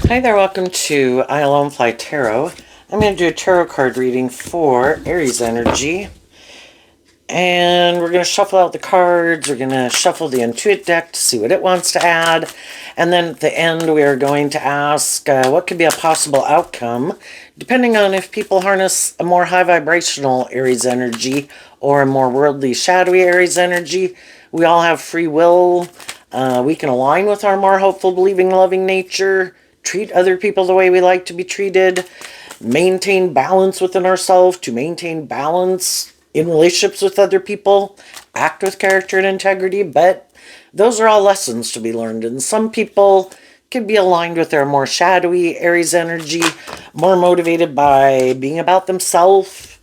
Hi there, welcome to I Alone Fly Tarot. I'm going to do a tarot card reading for Aries energy. And we're going to shuffle out the cards. We're going to shuffle the Intuit deck to see what it wants to add. And then at the end, we are going to ask what could be a possible outcome, depending on if people harness a more high vibrational Aries energy or a more worldly, shadowy Aries energy. We all have free will. We can align with our more hopeful, believing, loving nature, treat other people the way we like to be treated, maintain balance within ourselves, to maintain balance in relationships with other people, act with character and integrity. But those are all lessons to be learned, and some people can be aligned with their more shadowy Aries energy, more motivated by being about themselves.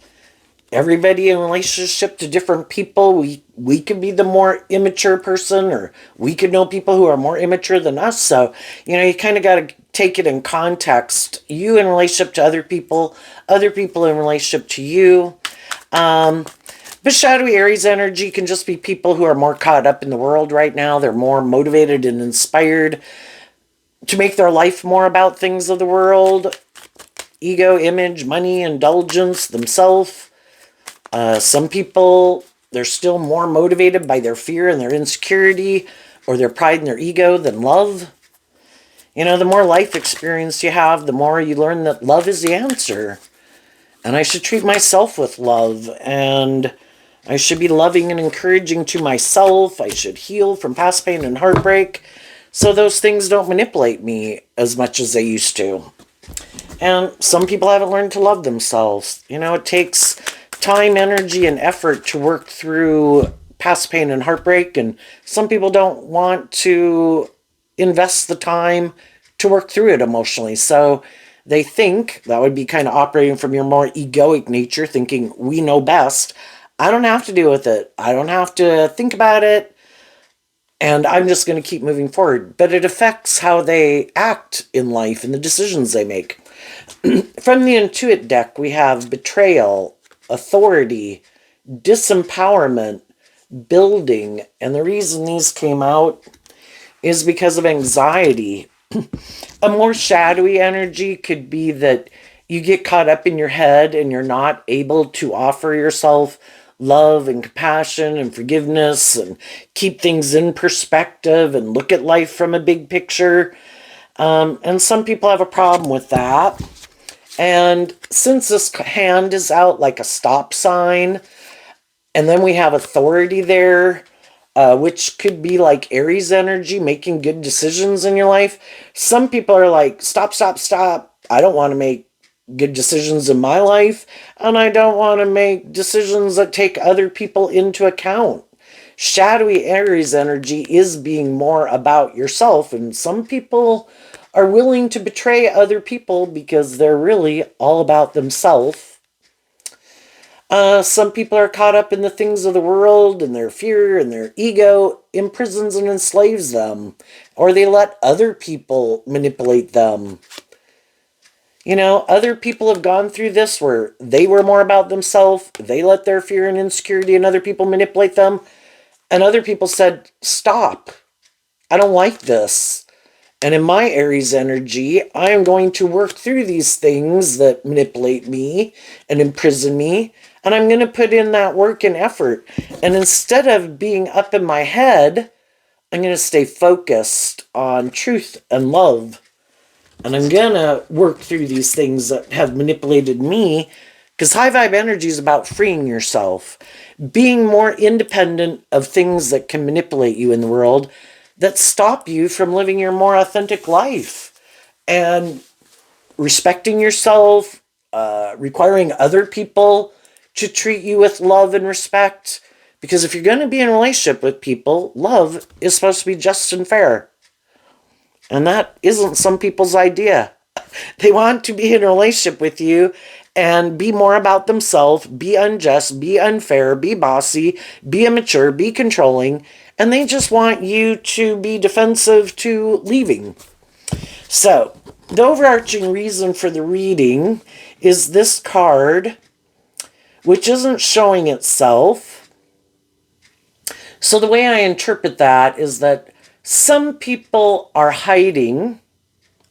Everybody in relationship to different people, we could be the more immature person, or we could know people who are more immature than us. So you kind of got to take it in context. You in relationship to other people in relationship to you. But shadowy Aries energy can just be people who are more caught up in the world right now. They're more motivated and inspired to make their life more about things of the world, ego, image, money, indulgence, themselves. Some people, they're still more motivated by their fear and their insecurity or their pride and their ego than love. The more life experience you have, the more you learn that love is the answer. And I should treat myself with love, and I should be loving and encouraging to myself. I should heal from past pain and heartbreak so those things don't manipulate me as much as they used to. And some people haven't learned to love themselves. It takes time, energy, and effort to work through past pain and heartbreak, and some people don't want to invest the time to work through it emotionally. So they think that would be kind of operating from your more egoic nature, thinking we know best. I don't have to deal with it. I don't have to think about it. And I'm just going to keep moving forward. But it affects how they act in life and the decisions they make. From the Intuit deck, we have betrayal, authority, disempowerment, building. And the reason these came out is because of anxiety. A more shadowy energy could be that you get caught up in your head and you're not able to offer yourself love and compassion and forgiveness and keep things in perspective and look at life from a big picture. And some people have a problem with that. And since this hand is out like a stop sign, and then we have authority there, which could be like Aries energy, making good decisions in your life. Some people are like, stop, stop, stop. I don't want to make good decisions in my life, and I don't want to make decisions that take other people into account. Shadowy Aries energy is being more about yourself, and some people are willing to betray other people because they're really all about themselves. Some people are caught up in the things of the world, and their fear and their ego imprisons and enslaves them, or they let other people manipulate them. Other people have gone through this where they were more about themselves, they let their fear and insecurity and other people manipulate them, and other people said, stop, I don't like this. And in my Aries energy, I am going to work through these things that manipulate me and imprison me. And I'm going to put in that work and effort. And instead of being up in my head, I'm going to stay focused on truth and love. And I'm going to work through these things that have manipulated me. Because high vibe energy is about freeing yourself, being more independent of things that can manipulate you in the world, that stop you from living your more authentic life, and respecting yourself, requiring other people to treat you with love and respect. Because if you're going to be in a relationship with people, love is supposed to be just and fair. And that isn't some people's idea. They want to be in a relationship with you and be more about themselves, be unjust, be unfair, be bossy, be immature, be controlling, and they just want you to be defensive to leaving. So, the overarching reason for the reading is this card, which isn't showing itself. So the way I interpret that is that some people are hiding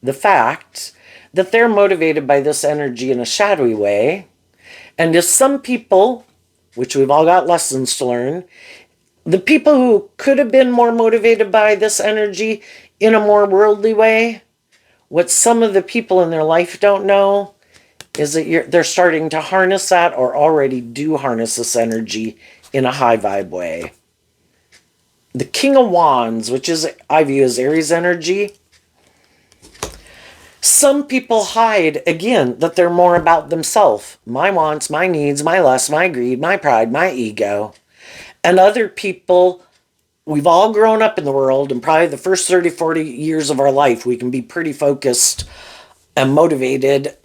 the fact that they're motivated by this energy in a shadowy way. And to some people, which we've all got lessons to learn, the people who could have been more motivated by this energy in a more worldly way, what some of the people in their life don't know is that they're starting to harness that or already do harness this energy in a high vibe way. The King of Wands, which is I view as Aries energy, some people hide, again, that they're more about themselves. My wants, my needs, my lust, my greed, my pride, my ego. And other people, we've all grown up in the world, and probably the first 30, 40 years of our life, we can be pretty focused and motivated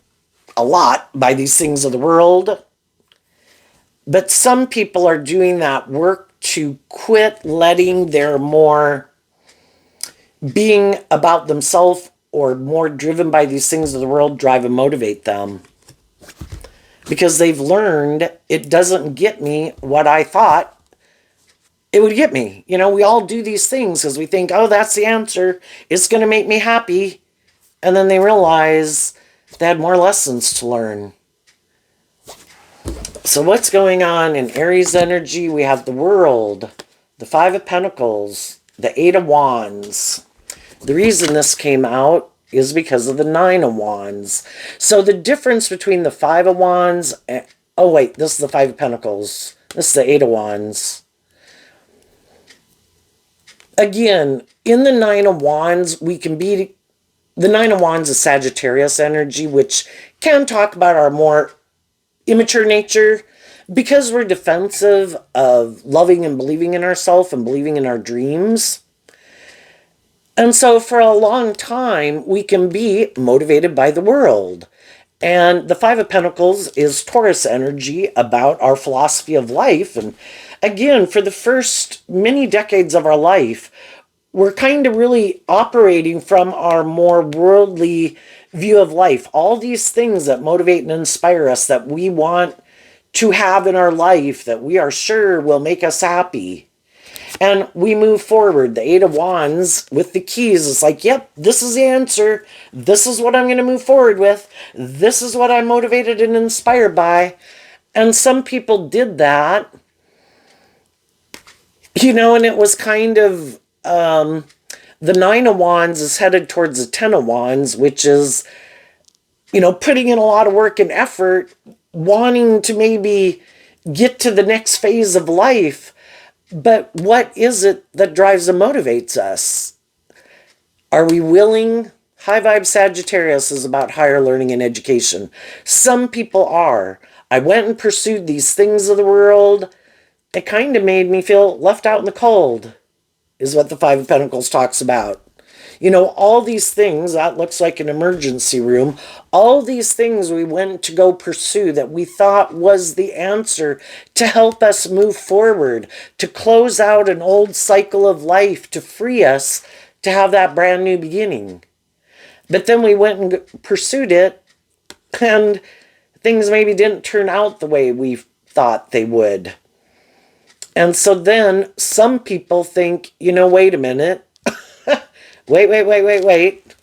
a lot by these things of the world. But some people are doing that work to quit letting their more being about themselves or more driven by these things of the world drive and motivate them. Because they've learned it doesn't get me what I thought it would get me. You know, we all do these things because we think, oh, that's the answer. It's going to make me happy. And then they realize they had more lessons to learn. So what's going on in Aries energy? We have the World, the Five of Pentacles, the Eight of Wands. The reason this came out is because of the Nine of Wands. So the difference between the Five of Wands and... Oh, wait, this is the Five of Pentacles. This is the Eight of Wands. Again, in the Nine of Wands, we can be... The Nine of Wands is Sagittarius energy, which can talk about our more immature nature. Because we're defensive of loving and believing in ourselves and believing in our dreams. And so for a long time, we can be motivated by the world. And the Five of Pentacles is Taurus energy about our philosophy of life. And again, for the first many decades of our life, we're kind of really operating from our more worldly view of life. All these things that motivate and inspire us that we want to have in our life that we are sure will make us happy. And we move forward. The Eight of Wands with the keys is like, yep, this is the answer. This is what I'm going to move forward with. This is what I'm motivated and inspired by. And some people did that. You know, and it was kind of, the Nine of Wands is headed towards the Ten of Wands, which is, you know, putting in a lot of work and effort, wanting to maybe get to the next phase of life. But what is it that drives and motivates us? Are we willing? High vibe Sagittarius is about higher learning and education. Some people are. I went and pursued these things of the world. It kind of made me feel left out in the cold, is what the Five of Pentacles talks about. You know, all these things, that looks like an emergency room. All these things we went to go pursue that we thought was the answer to help us move forward, to close out an old cycle of life, to free us to have that brand new beginning. But then we went and pursued it, and things maybe didn't turn out the way we thought they would. And so then some people think, you know, wait a minute. Wait.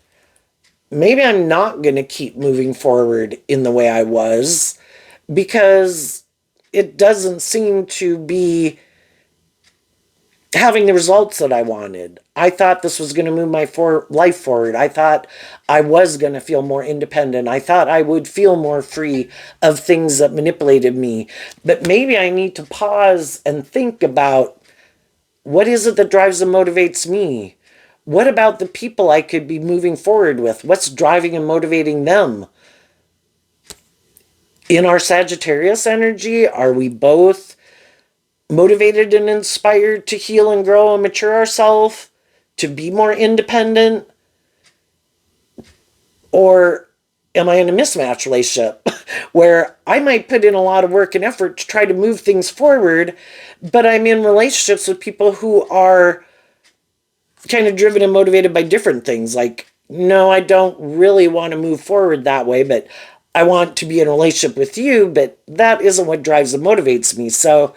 Maybe I'm not going to keep moving forward in the way I was because it doesn't seem to be having the results that I wanted. I thought this was going to move my life forward. I thought I was going to feel more independent. I thought I would feel more free of things that manipulated me. But maybe I need to pause and think about what is it that drives and motivates me? What about the people I could be moving forward with? What's driving and motivating them? In our Sagittarius energy, are we both motivated and inspired to heal and grow and mature ourselves, to be more independent? Or am I in a mismatch relationship where I might put in a lot of work and effort to try to move things forward, but I'm in relationships with people who are kind of driven and motivated by different things? Like, no, I don't really want to move forward that way, but I want to be in a relationship with you, but that isn't what drives and motivates me. So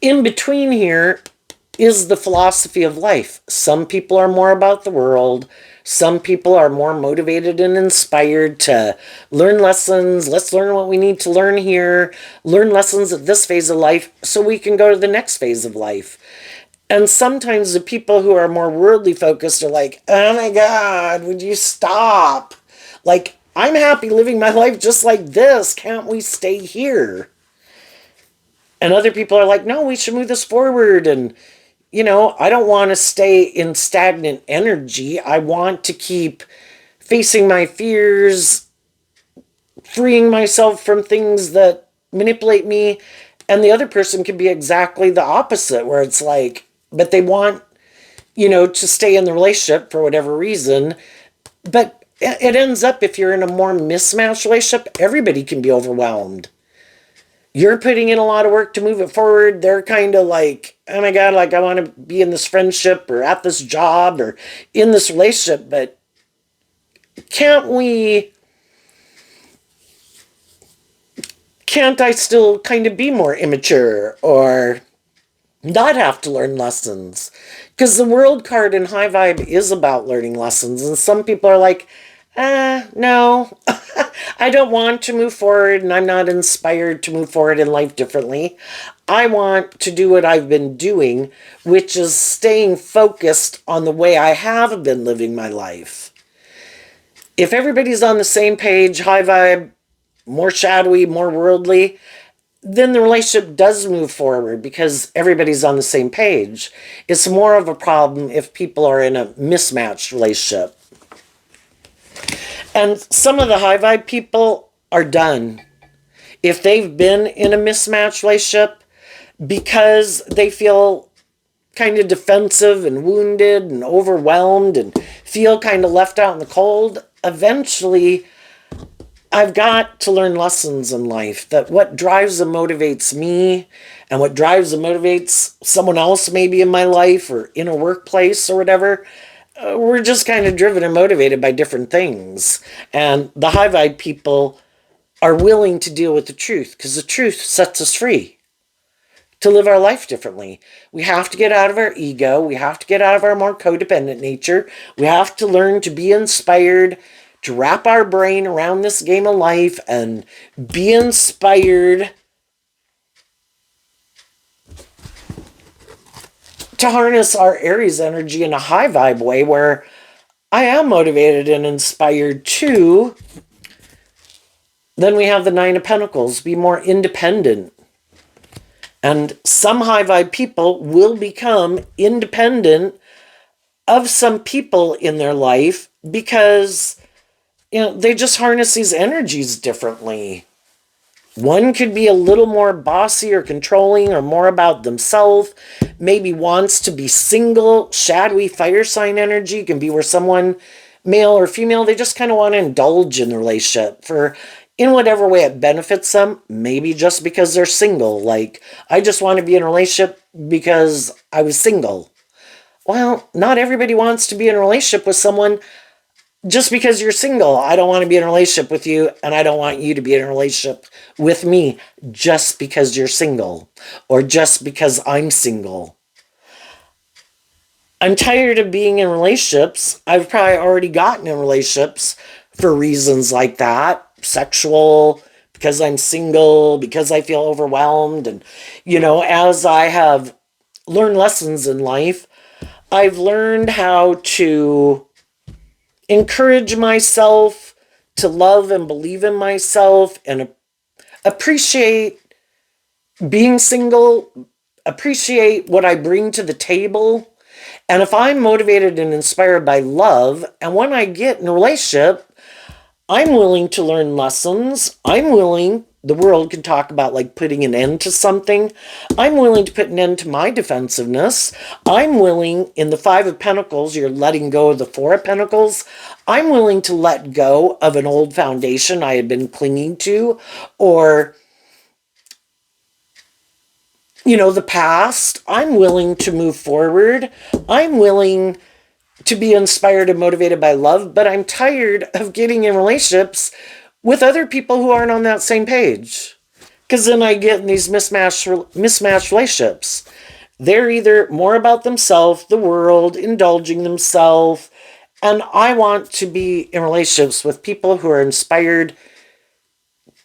in between here is the philosophy of life. Some people are more about the world. Some people are more motivated and inspired to learn lessons. Let's learn what we need to learn here, learn lessons at this phase of life so we can go to the next phase of life. And sometimes the people who are more worldly focused are like, oh my God, would you stop? Like, I'm happy living my life just like this. Can't we stay here? And other people are like, no, we should move this forward. And, I don't want to stay in stagnant energy. I want to keep facing my fears, freeing myself from things that manipulate me. And the other person can be exactly the opposite, where it's like, but they want, to stay in the relationship for whatever reason. But it ends up, if you're in a more mismatched relationship, everybody can be overwhelmed. You're putting in a lot of work to move it forward. They're kind of like, oh my God, like I want to be in this friendship or at this job or in this relationship, but can't I still kind of be more immature or not have to learn lessons? Because the world card in high vibe is about learning lessons. And some people are like, no, I don't want to move forward and I'm not inspired to move forward in life differently. I want to do what I've been doing, which is staying focused on the way I have been living my life. If everybody's on the same page, high vibe, more shadowy, more worldly, then the relationship does move forward because everybody's on the same page. It's more of a problem if people are in a mismatched relationship. And some of the high vibe people are done. If they've been in a mismatched relationship because they feel kind of defensive and wounded and overwhelmed and feel kind of left out in the cold, eventually I've got to learn lessons in life, that what drives and motivates me and what drives and motivates someone else maybe in my life or in a workplace or whatever, we're just kind of driven and motivated by different things. And the high vibe people are willing to deal with the truth because the truth sets us free to live our life differently. We have to get out of our ego. We have to get out of our more codependent nature. We have to learn to be inspired, to wrap our brain around this game of life and be inspired to harness our Aries energy in a high vibe way where I am motivated and inspired to. Then we have the Nine of Pentacles, be more independent. And some high vibe people will become independent of some people in their life because, they just harness these energies differently. One could be a little more bossy or controlling or more about themselves, maybe wants to be single. Shadowy fire sign energy can be where someone, male or female, they just kind of want to indulge in the relationship for in whatever way it benefits them, maybe just because they're single. Like, I just want to be in a relationship because I was single. Well, not everybody wants to be in a relationship with someone just because you're single. I don't want to be in a relationship with you, and I don't want you to be in a relationship with me just because you're single or just because I'm single. I'm tired of being in relationships. I've probably already gotten in relationships for reasons like that, sexual, because I'm single, because I feel overwhelmed. And, as I have learned lessons in life, I've learned how to encourage myself to love and believe in myself and appreciate being single, appreciate what I bring to the table. And if I'm motivated and inspired by love, and when I get in a relationship, I'm willing to learn lessons. The world can talk about like putting an end to something. I'm willing to put an end to my defensiveness. I'm willing, in the Five of Pentacles, you're letting go of the Four of Pentacles. I'm willing to let go of an old foundation I had been clinging to, or, the past. I'm willing to move forward. I'm willing to be inspired and motivated by love, but I'm tired of getting in relationships with other people who aren't on that same page. Because then I get in these mismatched relationships. They're either more about themselves, the world, indulging themselves, and I want to be in relationships with people who are inspired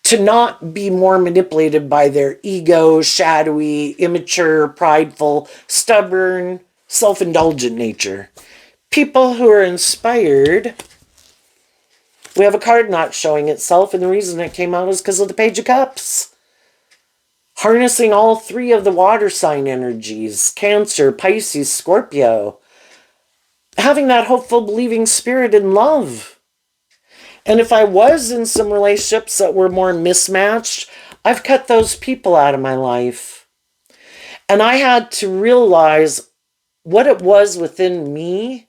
to not be more manipulated by their ego, shadowy, immature, prideful, stubborn, self indulgent nature. People who are inspired. We have a card not showing itself, and the reason it came out is because of the Page of Cups. Harnessing all three of the water sign energies, Cancer, Pisces, Scorpio. Having that hopeful, believing spirit in love. And if I was in some relationships that were more mismatched, I've cut those people out of my life. And I had to realize what it was within me.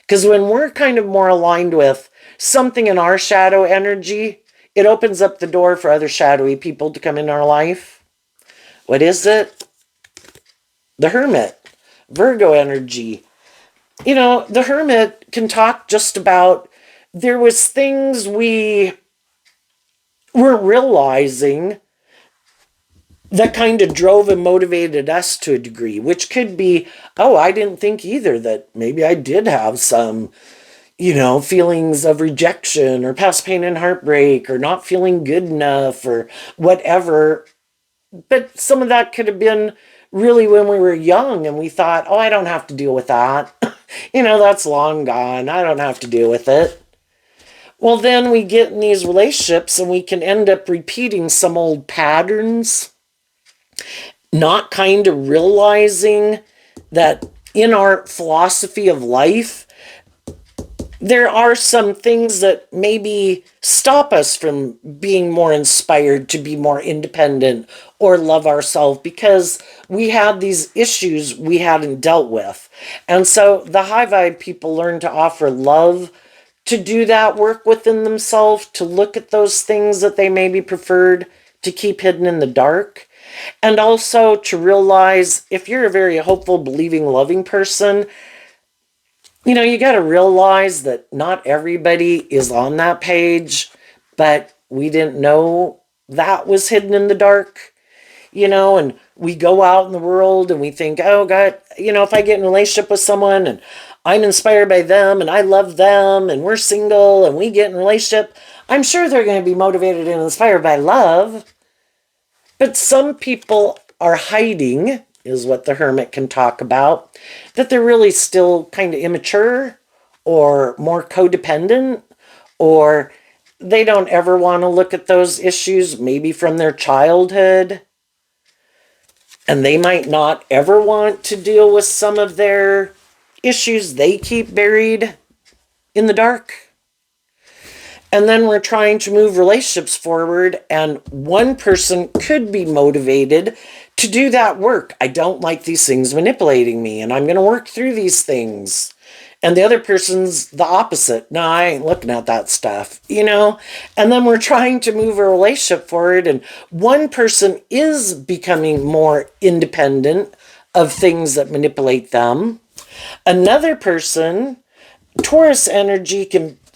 Because when we're kind of more aligned with something in our shadow energy, it opens up the door for other shadowy people to come in our life. What is it? The Hermit, Virgo energy. You know, the Hermit can talk just about there was things we were realizing that kind of drove and motivated us to a degree, which could be, oh, I didn't think either that maybe I did have some, feelings of rejection or past pain and heartbreak or not feeling good enough or whatever. But some of that could have been really when we were young and we thought, oh, I don't have to deal with that. That's long gone. I don't have to deal with it. Well, then we get in these relationships and we can end up repeating some old patterns, not kind of realizing that in our philosophy of life, there are some things that maybe stop us from being more inspired to be more independent or love ourselves because we had these issues we hadn't dealt with. And so the high vibe people learn to offer love, to do that work within themselves, to look at those things that they maybe preferred to keep hidden in the dark. And also to realize if you're a very hopeful, believing, loving person, you got to realize that not everybody is on that page, but we didn't know that was hidden in the dark, and we go out in the world and we think, oh, God, if I get in a relationship with someone and I'm inspired by them and I love them and we're single and we get in a relationship, I'm sure they're going to be motivated and inspired by love. But some people are hiding, is what the Hermit can talk about, that they're really still kind of immature or more codependent, or they don't ever want to look at those issues, maybe from their childhood. And they might not ever want to deal with some of their issues they keep buried in the dark. And then we're trying to move relationships forward, and one person could be motivated to do that work. I don't like these things manipulating me, and I'm going to work through these things. And the other person's the opposite. No, I ain't looking at that stuff, And then we're trying to move a relationship forward, and one person is becoming more independent of things that manipulate them. Another person, Taurus energy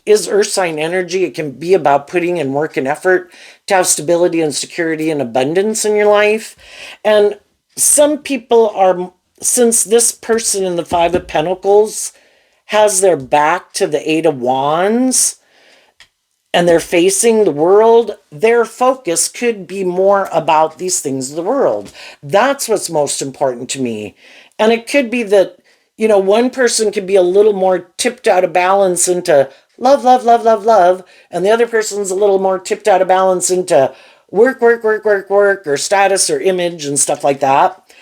is earth sign energy. It can be about putting in work and effort to have stability and security and abundance in your life. And some people are, since this person in the Five of Pentacles has their back to the Eight of Wands and they're facing the world, their focus could be more about these things of the world. That's what's most important to me. And it could be that, one person could be a little more tipped out of balance into love, love, love, love, love, and the other person's a little more tipped out of balance into work, work, work, work, work, or status or image and stuff like that.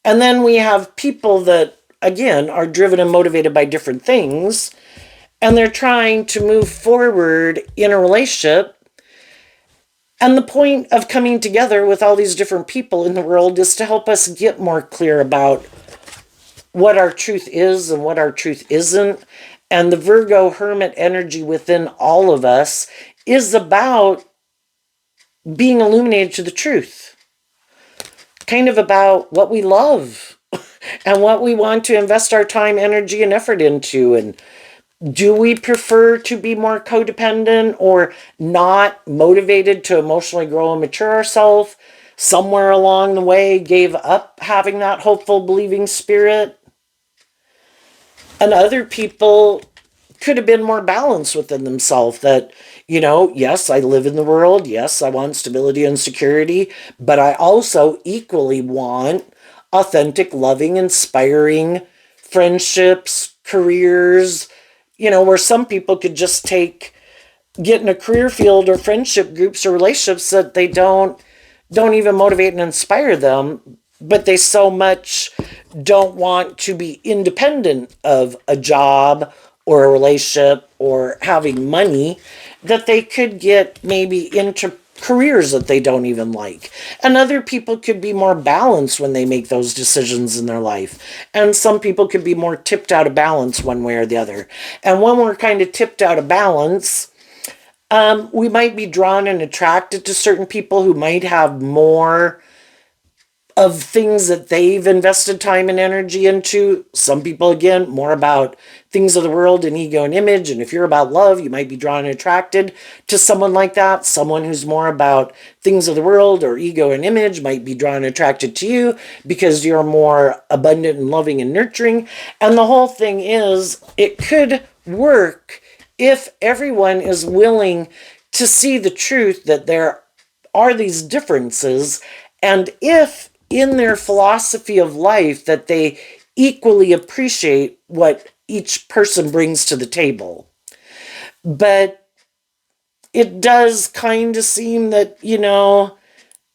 And then we have people that, again, are driven and motivated by different things, and they're trying to move forward in a relationship. And the point of coming together with all these different people in the world is to help us get more clear about what our truth is and what our truth isn't. And the Virgo Hermit energy within all of us is about being illuminated to the truth. Kind of about what we love and what we want to invest our time, energy, and effort into. And do we prefer to be more codependent or not motivated to emotionally grow and mature ourselves? somewhere along the way gave up having that hopeful, believing spirit. And other people could have been more balanced within themselves that, yes, I live in the world. Yes, I want stability and security, but I also equally want authentic, loving, inspiring friendships, careers, where some people could just get in a career field or friendship groups or relationships that they don't even motivate and inspire them, but they so much don't want to be independent of a job or a relationship or having money that they could get maybe into careers that they don't even like. And other people could be more balanced when they make those decisions in their life. And some people could be more tipped out of balance one way or the other. And when we're kind of tipped out of balance, we might be drawn and attracted to certain people who might have more of things that they've invested time and energy into. Some people, again, more about things of the world and ego and image. And if you're about love, you might be drawn and attracted to someone like that. Someone who's more about things of the world or ego and image might be drawn and attracted to you because you're more abundant and loving and nurturing. And the whole thing is, it could work if everyone is willing to see the truth that there are these differences, and if in their philosophy of life that they equally appreciate what each person brings to the table. But it does kind of seem that,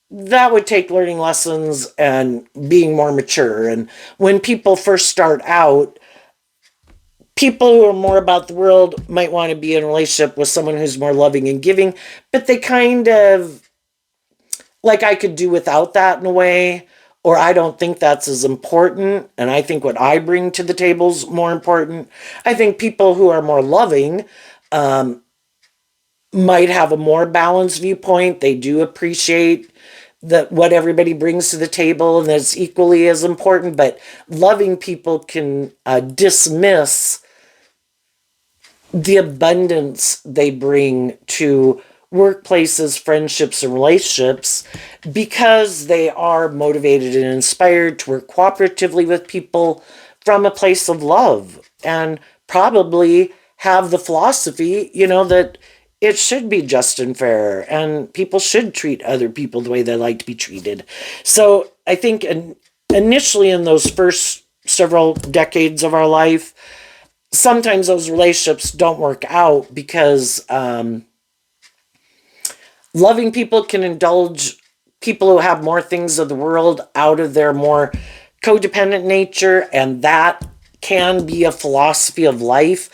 that would take learning lessons and being more mature. And when people first start out, people who are more about the world might want to be in a relationship with someone who's more loving and giving, but they kind of, like, I could do without that in a way, or I don't think that's as important, and I think what I bring to the table is more important. I think people who are more loving might have a more balanced viewpoint. They do appreciate that what everybody brings to the table, and that's equally as important, but loving people can dismiss the abundance they bring to workplaces, friendships, and relationships because they are motivated and inspired to work cooperatively with people from a place of love, and probably have the philosophy, that it should be just and fair and people should treat other people the way they like to be treated. So I think initially in those first several decades of our life, sometimes those relationships don't work out because loving people can indulge people who have more things of the world out of their more codependent nature, and that can be a philosophy of life.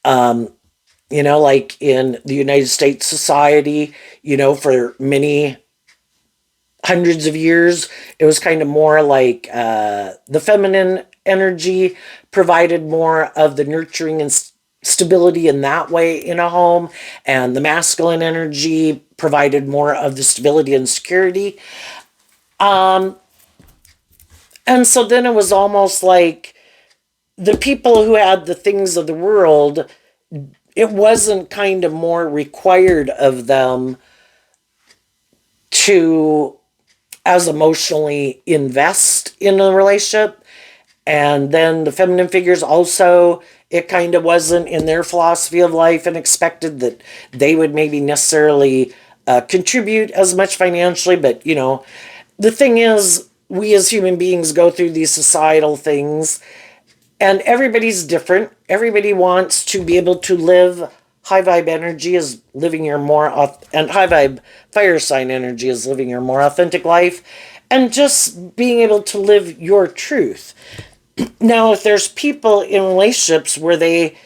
Like in the United States society, for many hundreds of years, it was kind of more like the feminine energy provided more of the nurturing and stability in that way in a home, and the masculine energy provided more of the stability and security. And so then it was almost like the people who had the things of the world, it wasn't kind of more required of them to as emotionally invest in a relationship. And then the feminine figures also, it kind of wasn't in their philosophy of life and expected that they would maybe necessarily contribute as much financially. But, the thing is, we as human beings go through these societal things, and everybody's different. Everybody wants to be able to live. High vibe energy is living your more, and high vibe fire sign energy is living your more authentic life, and just being able to live your truth. Now, if there's people in relationships where they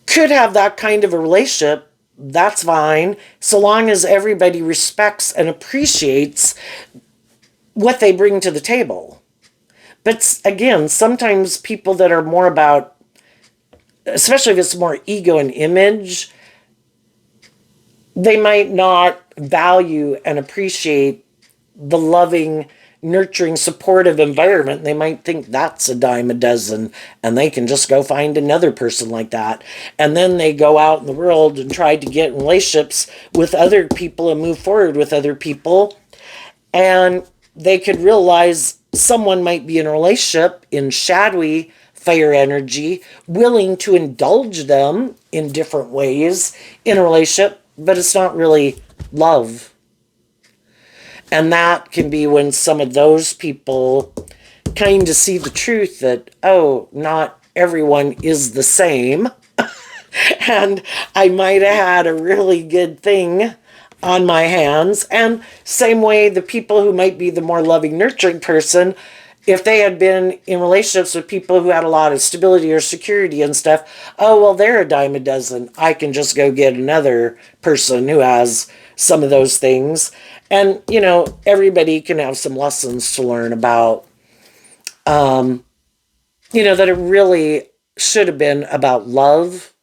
could have that kind of a relationship, that's fine, so long as everybody respects and appreciates what they bring to the table. But again, sometimes people that are more about, especially if it's more ego and image, they might not value and appreciate the loving nurturing, supportive environment, they might think that's a dime a dozen, and they can just go find another person like that. And then they go out in the world and try to get in relationships with other people and move forward with other people. And they could realize someone might be in a relationship in shadowy fire energy, willing to indulge them in different ways in a relationship, but it's not really love. And that can be when some of those people kind of see the truth that, oh, not everyone is the same. And I might have had a really good thing on my hands. And same way, the people who might be the more loving, nurturing person, if they had been in relationships with people who had a lot of stability or security and stuff, oh, well, they're a dime a dozen. I can just go get another person who has some of those things. And, everybody can have some lessons to learn about, that it really should have been about love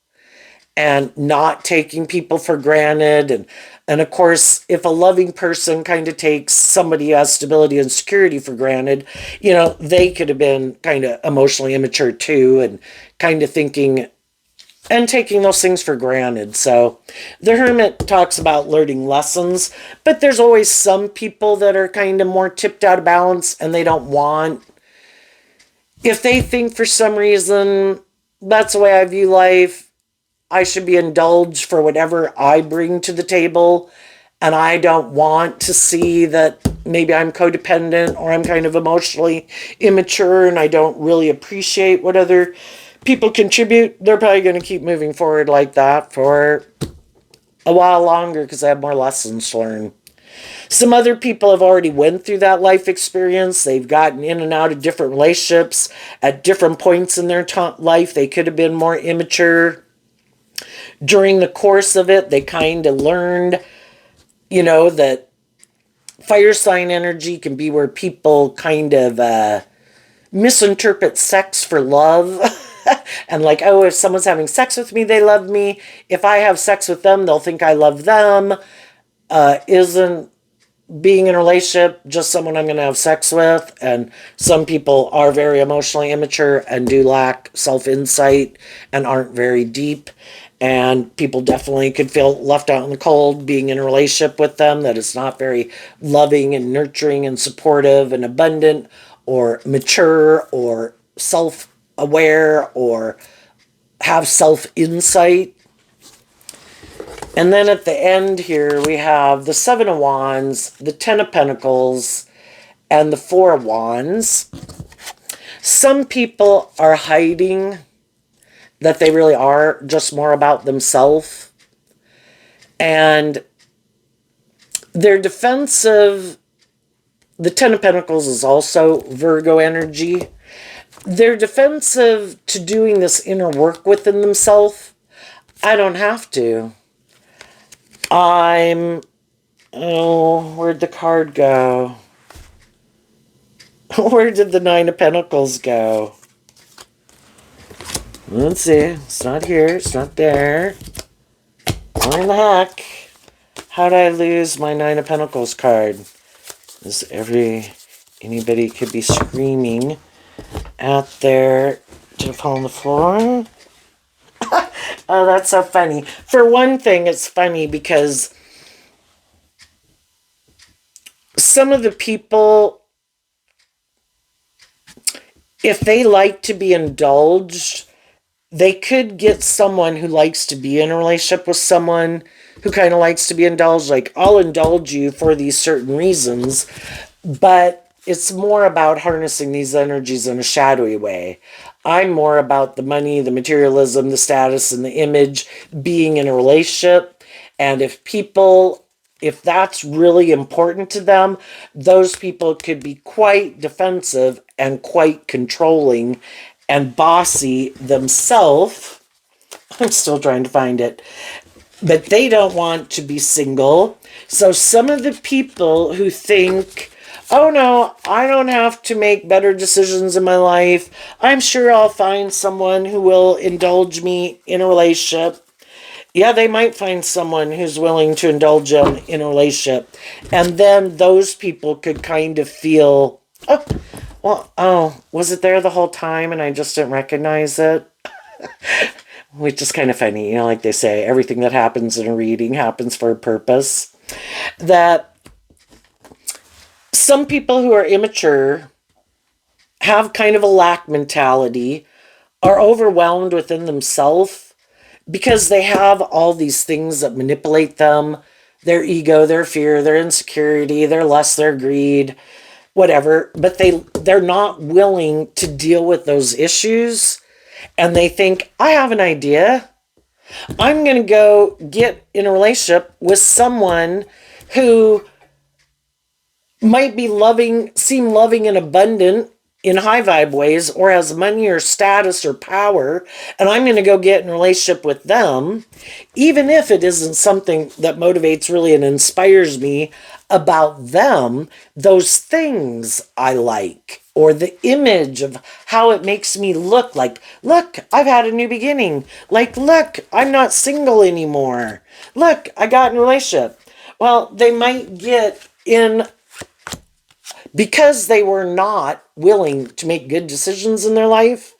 and not taking people for granted. And of course, if a loving person kind of takes somebody who has stability and security for granted, they could have been kind of emotionally immature too, and kind of thinking and taking those things for granted. So the Hermit talks about learning lessons, but there's always some people that are kind of more tipped out of balance, and they don't want, if they think for some reason that's the way I view life, I should be indulged for whatever I bring to the table, and I don't want to see that maybe I'm codependent or I'm kind of emotionally immature and I don't really appreciate what other people contribute. They're probably going to keep moving forward like that for a while longer because I have more lessons to learn. Some other people have already went through that life experience. They've gotten in and out of different relationships at different points in their life. They could have been more immature. During the course of it, they kind of learned, that fire sign energy can be where people kind of misinterpret sex for love. And like, oh, if someone's having sex with me, they love me. If I have sex with them, they'll think I love them. Isn't being in a relationship just someone I'm going to have sex with? And some people are very emotionally immature and do lack self-insight and aren't very deep. And people definitely could feel left out in the cold being in a relationship with them, that it's not very loving and nurturing and supportive and abundant or mature or self-aware or have self-insight. And then at the end here, we have the Seven of Wands, the Ten of Pentacles, and the Four of Wands. Some people are hiding that they really are just more about themselves. And they're defensive. The Ten of Pentacles is also Virgo energy. They're defensive to doing this inner work within themselves. I don't have to. Where'd the card go? Where did the Nine of Pentacles go? Let's see. It's not here. It's not there. Where in the heck? How did I lose my Nine of Pentacles card? Anybody could be screaming out there. Did it fall on the floor? Oh, that's so funny. For one thing, it's funny because some of the people, if they like to be indulged, they could get someone who likes to be in a relationship with someone who kind of likes to be indulged. Like, I'll indulge you for these certain reasons, but it's more about harnessing these energies in a shadowy way. I'm more about the money, the materialism, the status, and the image, being in a relationship. And if that's really important to them, those people could be quite defensive and quite controlling and bossy themselves. I'm still trying to find it. But they don't want to be single. So some of the people who think, oh no, I don't have to make better decisions in my life. I'm sure I'll find someone who will indulge me in a relationship. Yeah, they might find someone who's willing to indulge them in a relationship. And then those people could kind of feel, oh, well, oh, was it there the whole time and I just didn't recognize it? Which is kind of funny. You know, like they say, everything that happens in a reading happens for a purpose. That some people who are immature have kind of a lack mentality, are overwhelmed within themselves because they have all these things that manipulate them, their ego, their fear, their insecurity, their lust, their greed, whatever, but they're not willing to deal with those issues, and they think, I have an idea. I'm going to go get in a relationship with someone who might be loving, seem loving and abundant in high vibe ways, or has money or status or power, and I'm going to go get in a relationship with them, even if it isn't something that motivates really and inspires me about them, those things I like, or the image of how it makes me look, look, I've had a new beginning. Like, look, I'm not single anymore. Look, I got in a relationship. Well, they might get in because they were not willing to make good decisions in their life.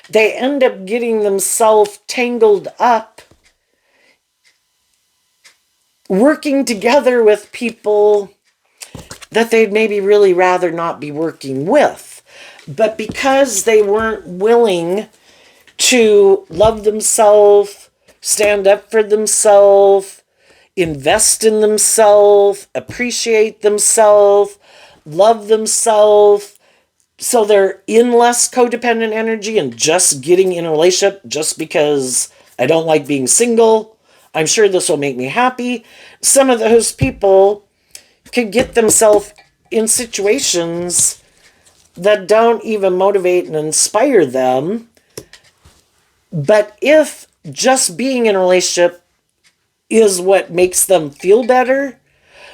They end up getting themselves tangled up, working together with people that they'd maybe really rather not be working with. But because they weren't willing to love themselves, stand up for themselves, invest in themselves, appreciate themselves, love themselves, so they're in less codependent energy and just getting in a relationship just because I don't like being single. I'm sure this will make me happy. Some of those people could get themselves in situations that don't even motivate and inspire them. But if just being in a relationship is what makes them feel better,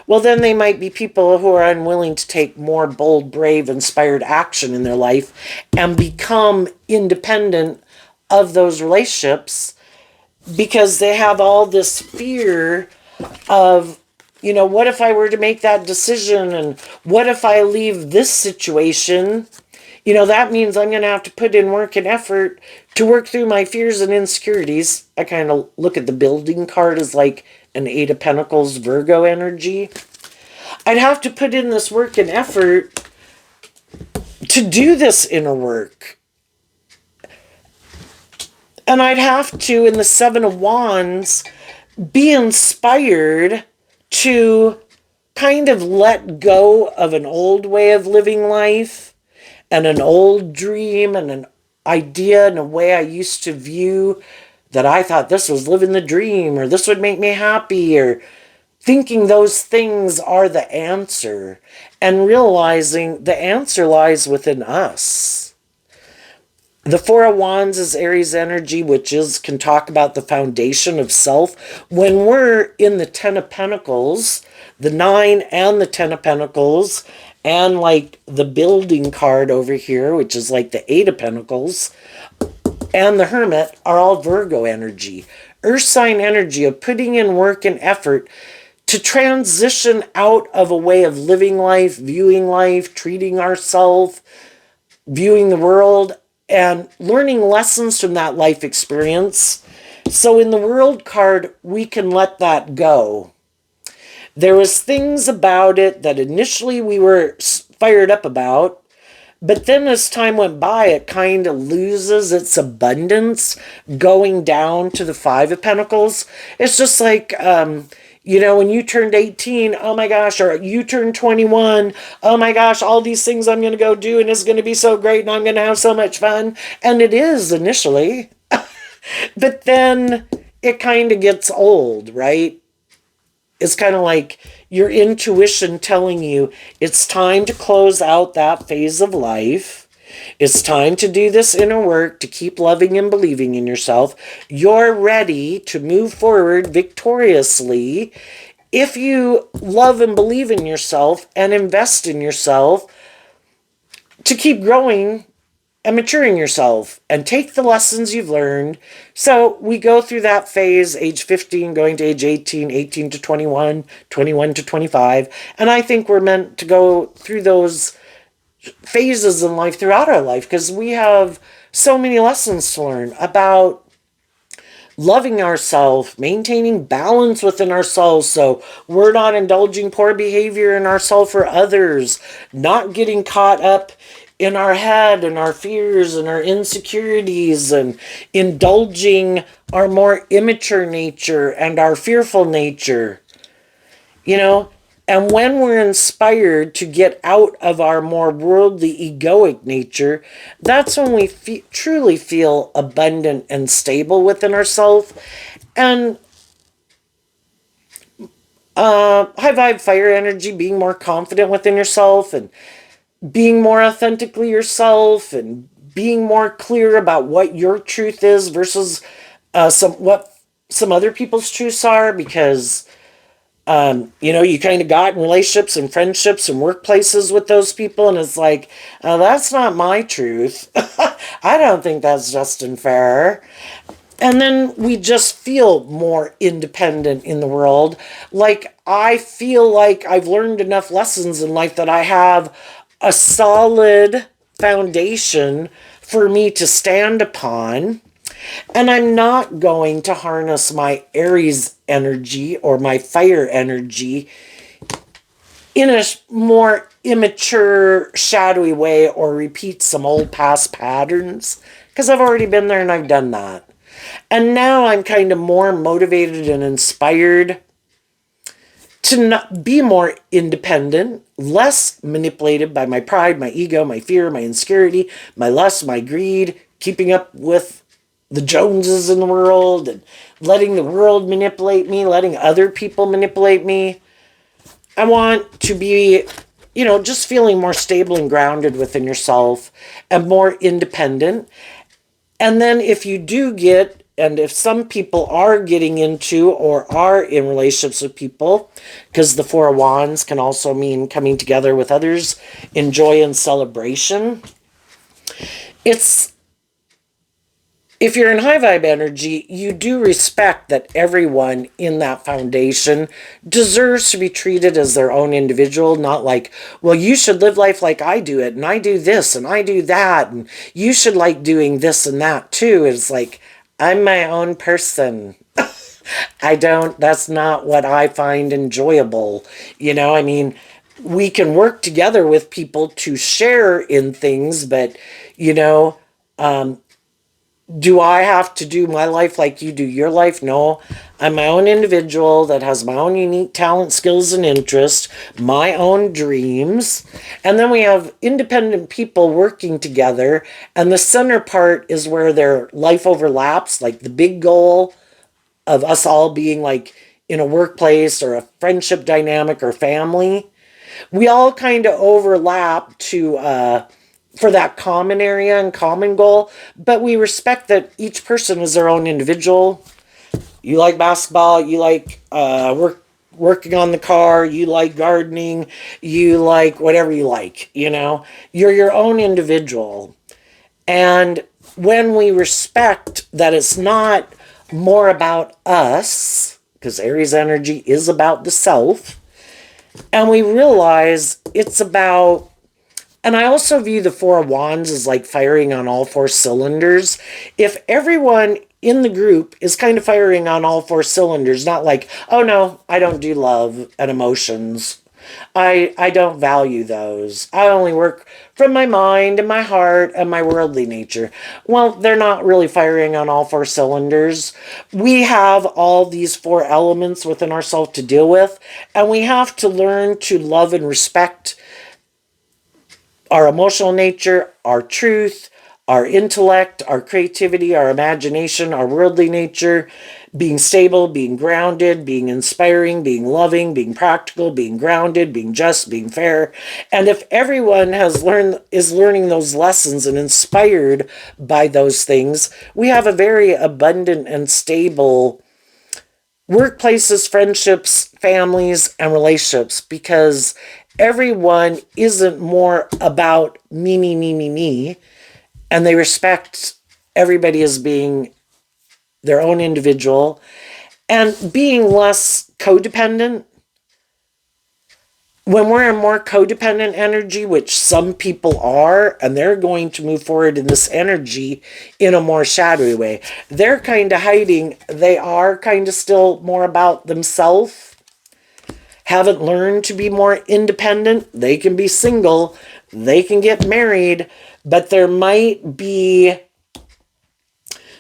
well, then they might be people who are unwilling to take more bold, brave, inspired action in their life and become independent of those relationships because they have all this fear of, you know, what if I were to make that decision, and what if I leave this situation? You know, that means I'm going to have to put in work and effort to work through my fears and insecurities. I kind of look at the building card as like an Eight of Pentacles Virgo energy. I'd have to put in this work and effort to do this inner work. And I'd have to, in the Seven of Wands, be inspired to kind of let go of an old way of living life and an old dream and an idea and a way I used to view that I thought this was living the dream, or this would make me happy, or thinking those things are the answer, and realizing the answer lies within us. The Four of Wands is Aries energy, which can talk about the foundation of self. When we're in the Ten of Pentacles, the Nine and the Ten of Pentacles, and like the building card over here, which is like the Eight of Pentacles, and the Hermit are all Virgo energy. Earth sign energy of putting in work and effort to transition out of a way of living life, treating ourselves, viewing the world, and learning lessons from that life experience. So in the World card, we can let that go. There was things about it that initially we were fired up about, but then as time went by, it kind of loses its abundance, going down to the Five of Pentacles. It's just like, you know, when you turned 18, oh my gosh, or you turned 21, oh my gosh, all these things I'm going to go do, and it's going to be so great, and I'm going to have so much fun. And it is initially, but then it kind of gets old, right? It's kind of like your intuition telling you it's time to close out that phase of life. It's time to do this inner work, to keep loving and believing in yourself. You're ready to move forward victoriously if you love and believe in yourself and invest in yourself to keep growing and maturing yourself and take the lessons you've learned. So we go through that phase, age 15 going to age 18, 18 to 21, 21 to 25. And I think we're meant to go through those phases in life throughout our life because we have so many lessons to learn about loving ourselves, maintaining balance within ourselves so we're not indulging poor behavior in ourselves or others, not getting caught up in our head and our fears and our insecurities and indulging our more immature nature and our fearful nature, you know? And when we're inspired to get out of our more worldly, egoic nature, that's when we truly feel abundant and stable within ourselves. And high vibe fire energy, being more confident within yourself and being more authentically yourself and being more clear about what your truth is versus some other people's truths are, because you kind of got in relationships and friendships and workplaces with those people, and it's like, that's not my truth. I don't think that's just and fair. And then we just feel more independent in the world. Like, I feel like I've learned enough lessons in life that I have a solid foundation for me to stand upon. And I'm not going to harness my Aries energy or my fire energy in a more immature, shadowy way or repeat some old past patterns, because I've already been there and I've done that. And now I'm kind of more motivated and inspired to not be more independent, less manipulated by my pride, my ego, my fear, my insecurity, my lust, my greed, keeping up with the Joneses in the world and letting the world manipulate me, letting other people manipulate me. I want to be, just feeling more stable and grounded within yourself and more independent. And then if you do and if some people are getting into or are in relationships with people, because the Four of Wands can also mean coming together with others in joy and celebration. If you're in high vibe energy, you do respect that everyone in that foundation deserves to be treated as their own individual, not like, well, you should live life like I do it, and I do this, and I do that, and you should like doing this and that too. It's like, I'm my own person. That's not what I find enjoyable. I mean, we can work together with people to share in things, but, do I have to do my life like you do your life? No. I'm my own individual that has my own unique talent, skills, and interests, my own dreams. And then we have independent people working together. And the center part is where their life overlaps, like the big goal of us all being like in a workplace or a friendship dynamic or family. We all kind of overlap for that common area and common goal, but we respect that each person is their own individual. You like basketball, you like working on the car, you like gardening, you like whatever you like, You're your own individual. And when we respect that it's not more about us, because Aries energy is about the self, and we realize it's about, and I also view the Four of Wands as like firing on all four cylinders. If everyone in the group is kind of firing on all four cylinders, not like, oh no, I don't do love and emotions. I don't value those. I only work from my mind and my heart and my worldly nature. Well, they're not really firing on all four cylinders. We have all these four elements within ourselves to deal with, and we have to learn to love and respect our emotional nature, our truth, our intellect, our creativity, our imagination, our worldly nature, being stable, being grounded, being inspiring, being loving, being practical, being grounded, being just, being fair. And if everyone is learning those lessons and inspired by those things, we have a very abundant and stable workplaces, friendships, families, and relationships, because everyone isn't more about me, me, me, me, me. and they respect everybody as being their own individual and being less codependent. When we're in more codependent energy, which some people are, and they're going to move forward in this energy in a more shadowy way, they're kind of hiding. They are kind of still more about themselves, haven't learned to be more independent. They can be single, they can get married, but there might be,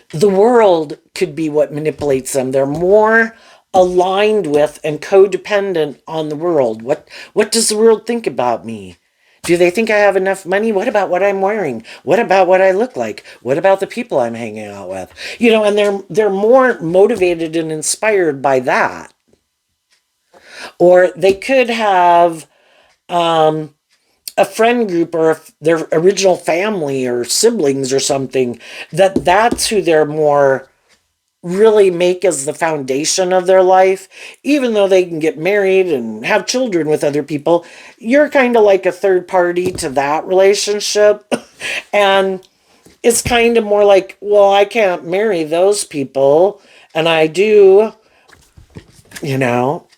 the world could be what manipulates them. They're more aligned with and codependent on the world. What does the world think about me? Do they think I have enough money? What about what I'm wearing? What about what I look like? What about the people I'm hanging out with? And they're more motivated and inspired by that. Or they could have a friend group or their original family or siblings or something, that's who they're more really make as the foundation of their life. Even though they can get married and have children with other people, you're kind of like a third party to that relationship. And it's kind of more like, well, I can't marry those people, and I do,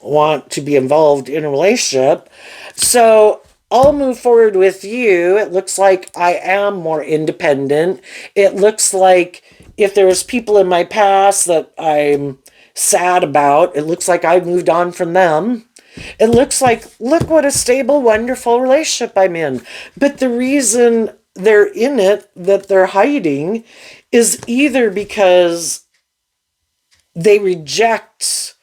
want to be involved in a relationship. So I'll move forward with you. It looks like I am more independent. It looks like if there was people in my past that I'm sad about, it looks like I've moved on from them. It looks like, look what a stable, wonderful relationship I'm in. But the reason they're in it, that they're hiding, is either because they reject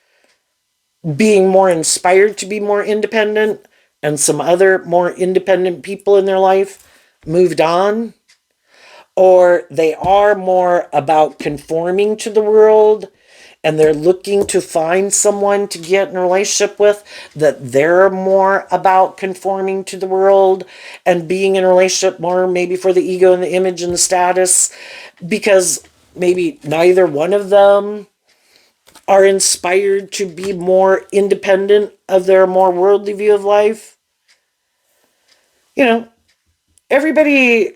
being more inspired to be more independent, and some other more independent people in their life moved on, or they are more about conforming to the world and they're looking to find someone to get in a relationship with, that they're more about conforming to the world and being in a relationship more maybe for the ego and the image and the status, because maybe neither one of them are inspired to be more independent of their more worldly view of life. Everybody,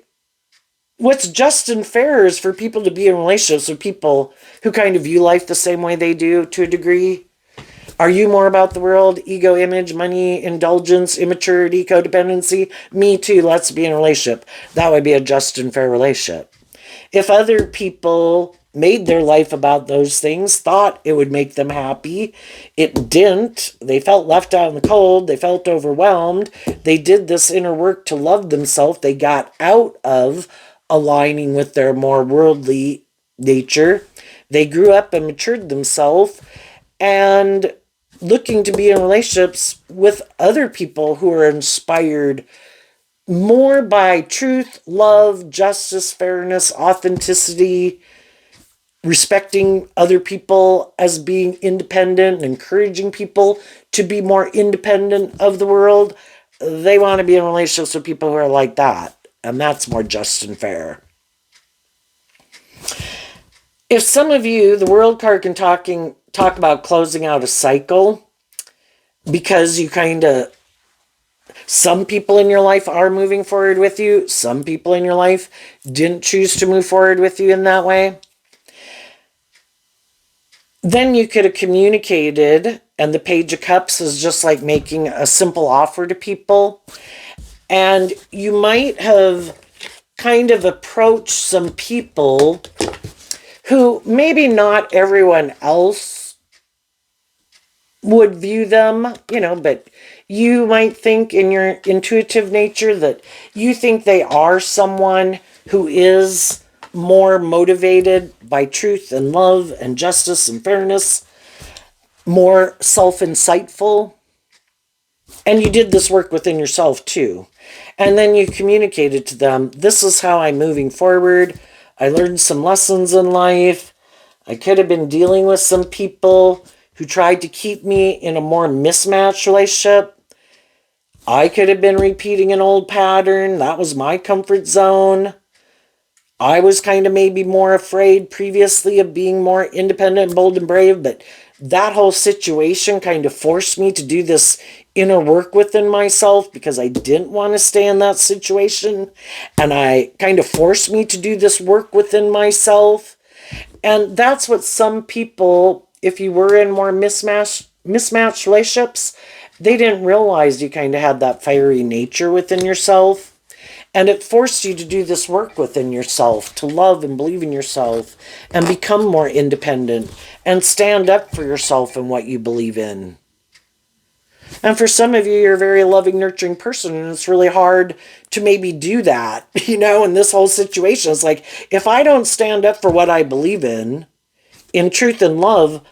what's just and fair is for people to be in relationships with people who kind of view life the same way they do to a degree. Are you more about the world, ego, image, money, indulgence, immaturity, codependency? Me too, let's be in a relationship. That would be a just and fair relationship. If other people made their life about those things, thought it would make them happy, it didn't. They felt left out in the cold. They felt overwhelmed. They did this inner work to love themselves. They got out of aligning with their more worldly nature. They grew up and matured themselves and looking to be in relationships with other people who are inspired more by truth, love, justice, fairness, authenticity, respecting other people as being independent, encouraging people to be more independent of the world. They want to be in relationships with people who are like that, and that's more just and fair. If some of you, the world card can talk about closing out a cycle, because you kind of, some people in your life are moving forward with you, some people in your life didn't choose to move forward with you in that way, then you could have communicated, and the Page of Cups is just like making a simple offer to people. And you might have kind of approached some people who maybe not everyone else would view them, but you might think in your intuitive nature that you think they are someone who is more motivated by truth and love and justice and fairness, more self-insightful. And you did this work within yourself too. And then you communicated to them, this is how I'm moving forward. I learned some lessons in life. I could have been dealing with some people who tried to keep me in a more mismatched relationship. I could have been repeating an old pattern. That was my comfort zone. I was kind of maybe more afraid previously of being more independent, bold, and brave, but that whole situation kind of forced me to do this inner work within myself because I didn't want to stay in that situation. And I kind of forced me to do this work within myself. And that's what some people, if you were in more mismatched relationships, they didn't realize you kind of had that fiery nature within yourself. And it forced you to do this work within yourself, to love and believe in yourself, and become more independent, and stand up for yourself and what you believe in. And for some of you, you're a very loving, nurturing person, and it's really hard to maybe do that, in this whole situation. It's like, if I don't stand up for what I believe in truth and love,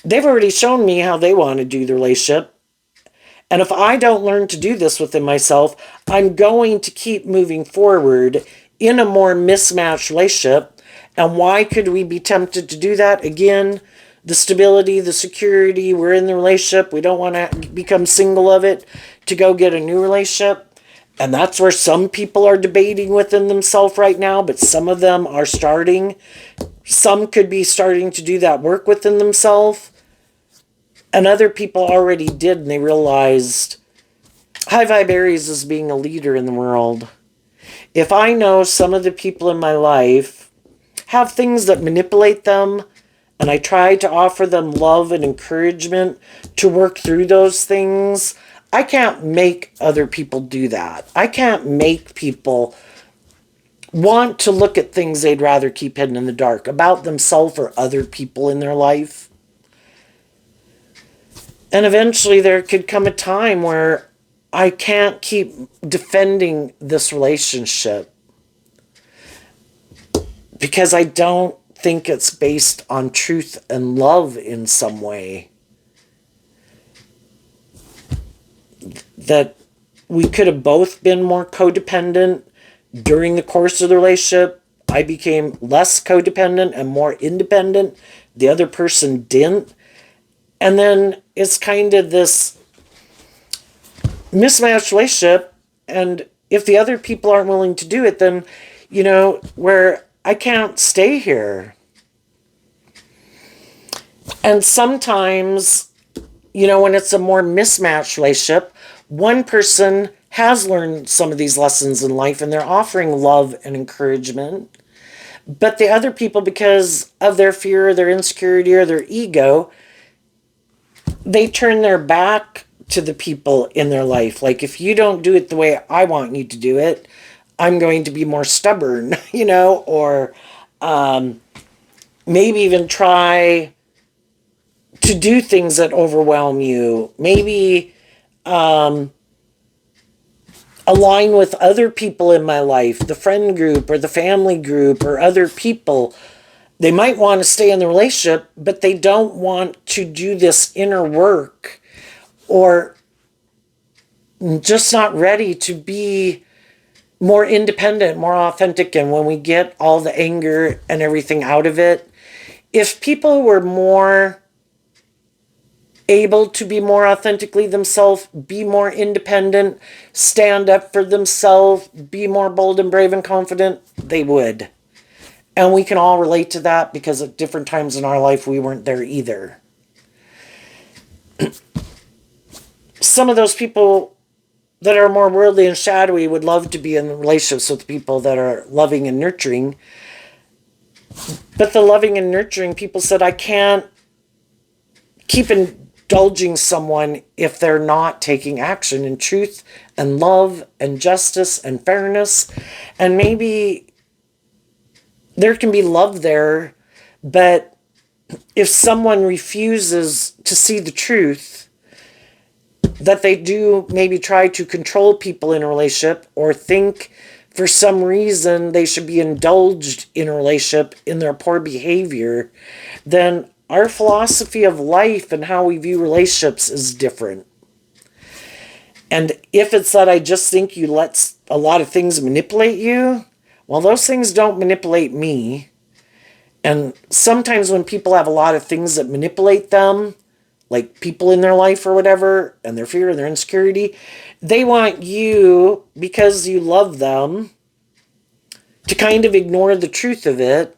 they've already shown me how they want to do the relationship. And if I don't learn to do this within myself, I'm going to keep moving forward in a more mismatched relationship. And why could we be tempted to do that? Again, the stability, the security, we're in the relationship. We don't want to become single of it to go get a new relationship. And that's where some people are debating within themselves right now, but some of them are starting. Some could be starting to do that work within themselves. And other people already did, and they realized high vibe Aries is being a leader in the world. If I know some of the people in my life have things that manipulate them, and I try to offer them love and encouragement to work through those things, I can't make other people do that. I can't make people want to look at things they'd rather keep hidden in the dark about themselves or other people in their life. And eventually there could come a time where I can't keep defending this relationship because I don't think it's based on truth and love in some way. That we could have both been more codependent during the course of the relationship. I became less codependent and more independent. The other person didn't. And then it's kind of this mismatched relationship. And if the other people aren't willing to do it, then, where I can't stay here. And sometimes, when it's a more mismatched relationship, one person has learned some of these lessons in life and they're offering love and encouragement. But the other people, because of their fear, their insecurity, or their ego, they turn their back to the people in their life. Like, if you don't do it the way I want you to do it, I'm going to be more stubborn, or maybe even try to do things that overwhelm you. Maybe align with other people in my life, the friend group or the family group or other people. They might want to stay in the relationship, but they don't want to do this inner work, or just not ready to be more independent, more authentic. And when we get all the anger and everything out of it, if people were more able to be more authentically themselves, be more independent, stand up for themselves, be more bold and brave and confident, they would. And we can all relate to that because at different times in our life, we weren't there either. Some of those people that are more worldly and shadowy would love to be in relationships with people that are loving and nurturing. But the loving and nurturing people said, I can't keep indulging someone if they're not taking action in truth and love and justice and fairness. And maybe there can be love there, but if someone refuses to see the truth, that they do maybe try to control people in a relationship, or think for some reason they should be indulged in a relationship in their poor behavior, then our philosophy of life and how we view relationships is different. And if it's that I just think you let a lot of things manipulate you, well, those things don't manipulate me. And sometimes when people have a lot of things that manipulate them, like people in their life or whatever, and their fear and their insecurity, they want you, because you love them, to kind of ignore the truth of it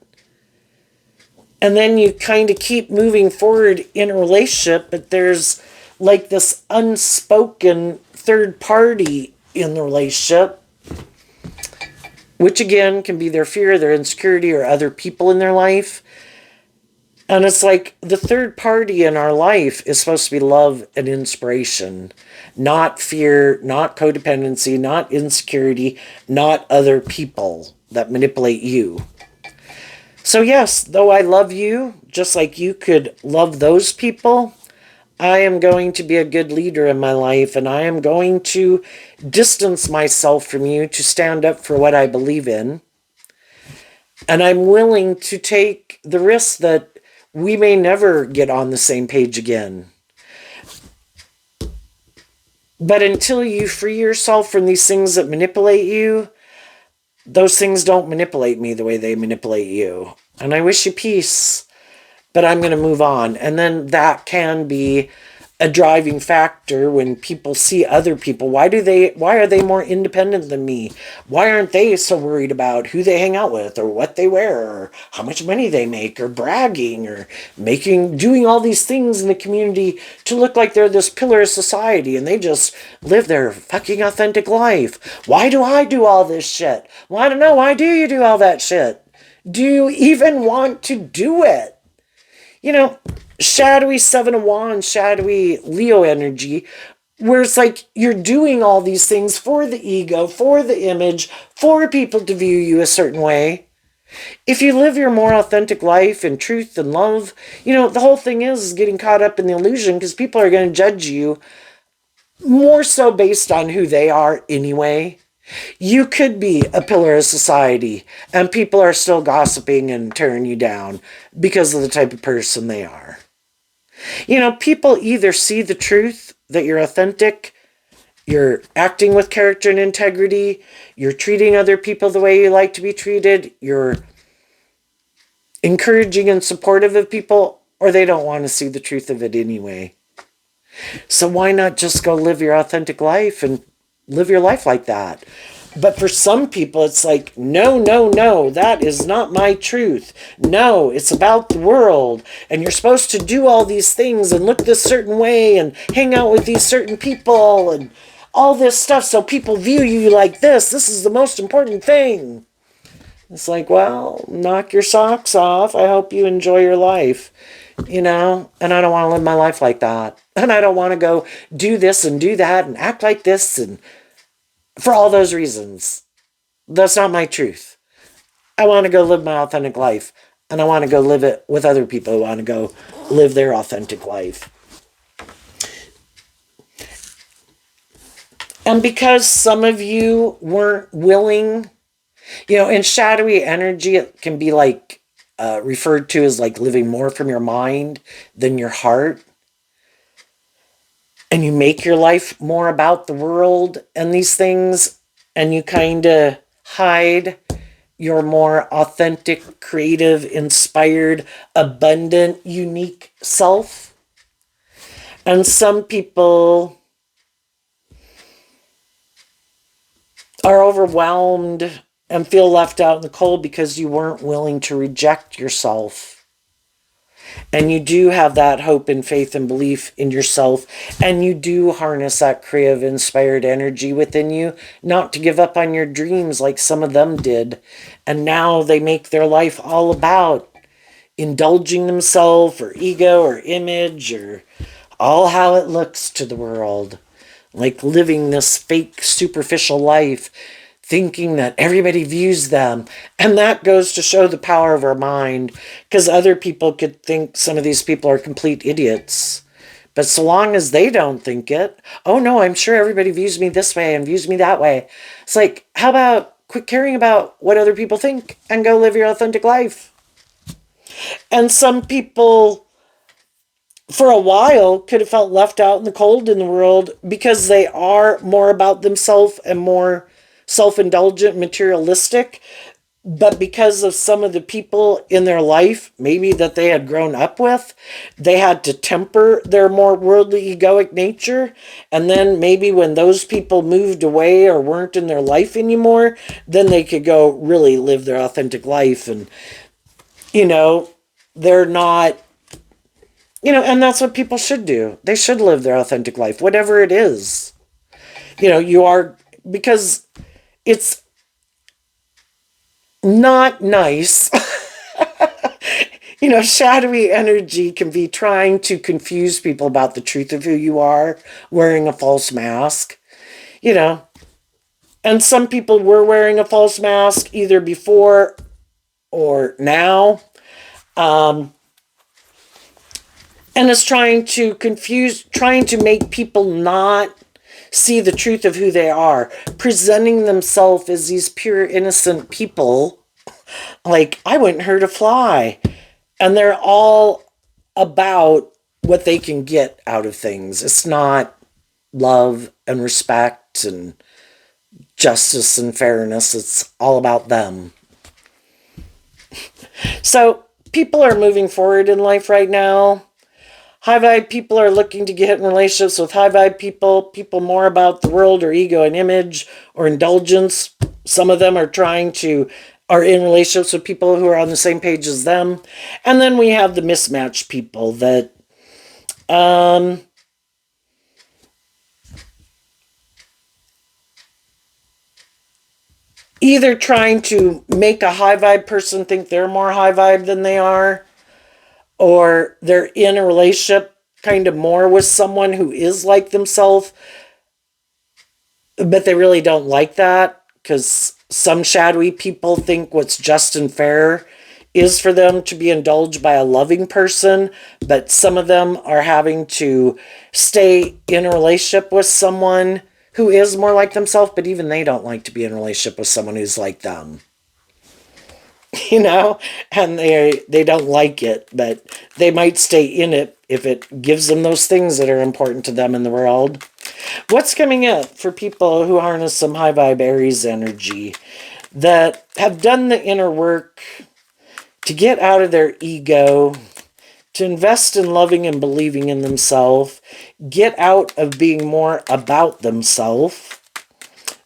And then you kind of keep moving forward in a relationship, but there's like this unspoken third party in the relationship, which again can be their fear, their insecurity, or other people in their life. And it's like the third party in our life is supposed to be love and inspiration, not fear, not codependency, not insecurity, not other people that manipulate you. So, yes, though I love you, just like you could love those people, I am going to be a good leader in my life, and I am going to distance myself from you to stand up for what I believe in. And I'm willing to take the risk that we may never get on the same page again. But until you free yourself from these things that manipulate you, those things don't manipulate me the way they manipulate you. And I wish you peace, but I'm going to move on. And then that can be a driving factor when people see other people. Why are they more independent than me? Why aren't they so worried about who they hang out with or what they wear or how much money they make or bragging or doing all these things in the community to look like they're this pillar of society, and they just live their fucking authentic life? Why do I do all this shit? Well, I don't know. Why do you do all that shit? Do you even want to do it? Shadowy Seven of Wands, shadowy Leo energy, where it's like you're doing all these things for the ego, for the image, for people to view you a certain way. If you live your more authentic life in truth and love, the whole thing is getting caught up in the illusion, because people are going to judge you more so based on who they are anyway. You could be a pillar of society, and people are still gossiping and tearing you down because of the type of person they are. People either see the truth, that you're authentic, you're acting with character and integrity, you're treating other people the way you like to be treated, you're encouraging and supportive of people, or they don't want to see the truth of it anyway. So why not just go live your authentic life and live your life like that? But for some people, it's like, no, no, no, that is not my truth. No, it's about the world. And you're supposed to do all these things and look this certain way and hang out with these certain people and all this stuff so people view you like this. This is the most important thing. It's like, well, knock your socks off. I hope you enjoy your life. And I don't want to live my life like that. And I don't want to go do this and do that and act like this, and for all those reasons. That's not my truth. I want to go live my authentic life, and I want to go live it with other people who want to go live their authentic life. And because some of you weren't willing, in shadowy energy, it can be like referred to as like living more from your mind than your heart. And you make your life more about the world and these things, and you kind of hide your more authentic, creative, inspired, abundant, unique self. And some people are overwhelmed and feel left out in the cold because you weren't willing to reject yourself. And you do have that hope and faith and belief in yourself. And you do harness that creative, inspired energy within you, not to give up on your dreams like some of them did. And now they make their life all about indulging themselves or ego or image or all how it looks to the world. Like living this fake, superficial life, thinking that everybody views them. And that goes to show the power of our mind, because other people could think some of these people are complete idiots. But so long as they don't think it, oh no, I'm sure everybody views me this way and views me that way. It's like, how about quit caring about what other people think and go live your authentic life? And some people, for a while, could have felt left out in the cold in the world because they are more about themselves and more self-indulgent, materialistic. But because of some of the people in their life, maybe that they had grown up with, they had to temper their more worldly, egoic nature. And then maybe when those people moved away or weren't in their life anymore, then they could go really live their authentic life. And, they're not, and that's what people should do. They should live their authentic life, whatever it is. You are, because it's not nice. Shadowy energy can be trying to confuse people about the truth of who you are, wearing a false mask, you know. And some people were wearing a false mask either before or now. And it's trying to make people not see the truth of who they are, presenting themselves as these pure, innocent people. Like, I wouldn't hurt a fly. And they're all about what they can get out of things. It's not love and respect and justice and fairness. It's all about them. So people are moving forward in life right now. High vibe people are looking to get in relationships with high vibe people more about the world or ego and image or indulgence. Some of them are in relationships with people who are on the same page as them. And then we have the mismatched people that either trying to make a high vibe person think they're more high vibe than they are, or they're in a relationship kind of more with someone who is like themselves, but they really don't like that, because some shadowy people think what's just and fair is for them to be indulged by a loving person, but some of them are having to stay in a relationship with someone who is more like themselves, but even they don't like to be in a relationship with someone who's like them. And they don't like it, but they might stay in it if it gives them those things that are important to them in the world. What's coming up for people who harness some high vibe Aries energy, that have done the inner work to get out of their ego, to invest in loving and believing in themselves, get out of being more about themselves,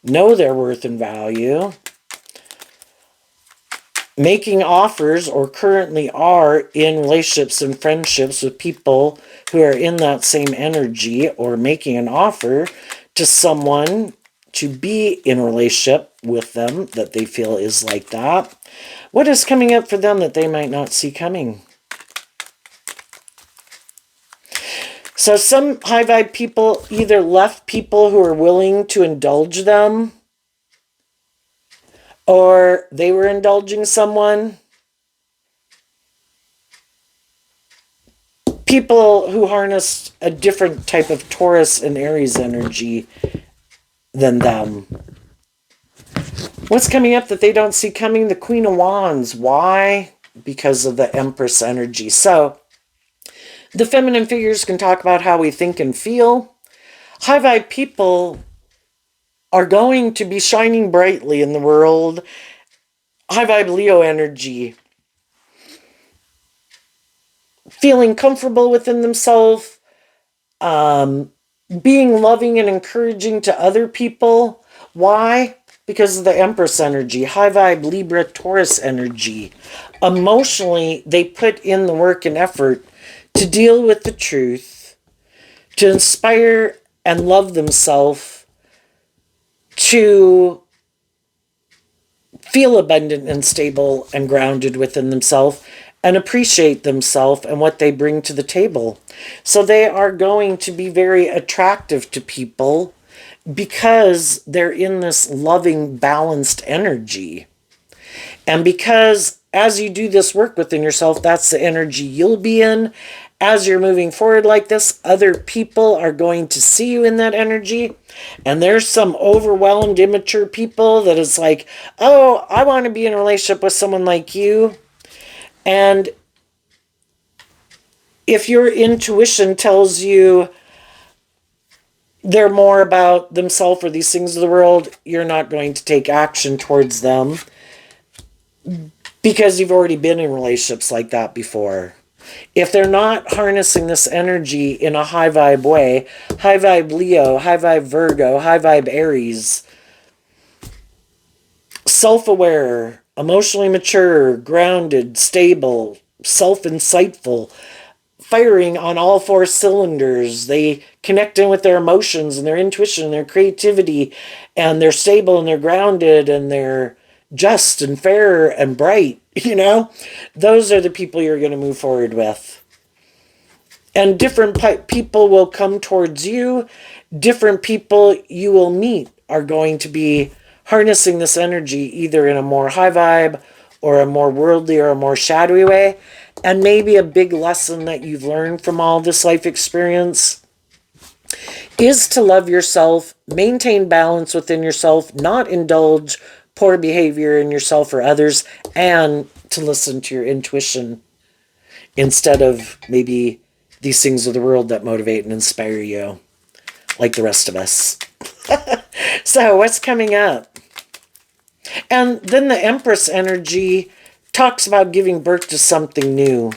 know their worth and value, making offers or currently are in relationships and friendships with people who are in that same energy, or making an offer to someone to be in a relationship with them that they feel is like that. What is coming up for them that they might not see coming? So some high vibe people either left people who are willing to indulge them, or they were indulging someone. People who harnessed a different type of Taurus and Aries energy than them. What's coming up that they don't see coming? The Queen of Wands. Why? Because of the Empress energy. So, the feminine figures can talk about how we think and feel. High vibe people are going to be shining brightly in the world. High vibe Leo energy. Feeling comfortable within themselves. Being loving and encouraging to other people. Why? Because of the Empress energy. High vibe Libra Taurus energy. Emotionally, they put in the work and effort to deal with the truth, to inspire and love themselves, to feel abundant and stable and grounded within themselves, and appreciate themselves and what they bring to the table. So they are going to be very attractive to people because they're in this loving, balanced energy. And because as you do this work within yourself, that's the energy you'll be in. As you're moving forward like this, other people are going to see you in that energy. And there's some overwhelmed, immature people that is like, oh, I want to be in a relationship with someone like you. And if your intuition tells you they're more about themselves or these things of the world, you're not going to take action towards them because you've already been in relationships like that before. If they're not harnessing this energy in a high vibe way, high vibe Leo, high vibe Virgo, high vibe Aries, self-aware, emotionally mature, grounded, stable, self-insightful, firing on all four cylinders. They connect in with their emotions and their intuition and their creativity, and they're stable and they're grounded and they're just and fair and bright. Those are the people you're going to move forward with. And different people will come towards you. Different people you will meet are going to be harnessing this energy either in a more high vibe or a more worldly or a more shadowy way. And maybe a big lesson that you've learned from all this life experience is to love yourself, maintain balance within yourself, not indulge poor behavior in yourself or others, and to listen to your intuition instead of maybe these things of the world that motivate and inspire you, like the rest of us. So, what's coming up? And then the Empress energy talks about giving birth to something new.